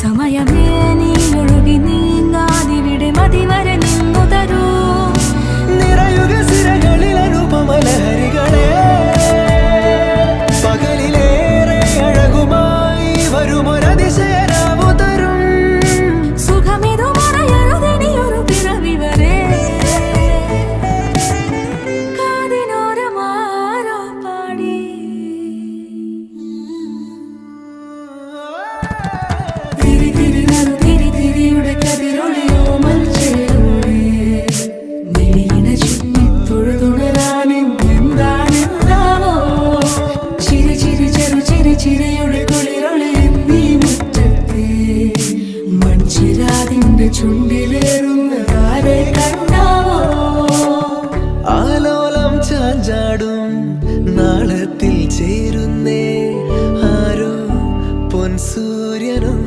സമയമേ നീ ഒഴുകി നീങ്ങാതിവിടെ മതിവരെ നിന്നു തരൂ. നിറയുക സിരകളിൽ അനുപമലഹരികളെ, പകലിലേറെ അഴകുമായി വരുമൊരതിശയരാവു തരും. സുഖമിതു മറയരുതിനിയൊരു പിറവി വരെ. കാതിനോരമാരോ പാടി തിരി തിരി നറു തിരി തിരിയുടെ കതിരൊളിയോ മൽച്ചേരോടെ മിഴിയിണ ചുറ്റി തൊഴുതുണരാനും എന്താണെന്താവോ. ചിരി ചിരി ചെറു ചിരി ചിരിയുടെ കുളിരൊളി നീ മുറ്റത്തെ മൺചിരാതിന്റെ ചുണ്ടിലേറുന്നതാരെ കണ്ടാവോ. ആലോലം ചാഞ്ചാടും നാളത്തിൽ ചേരുന്നേ ആരോ പൊൻസൂര്യനും.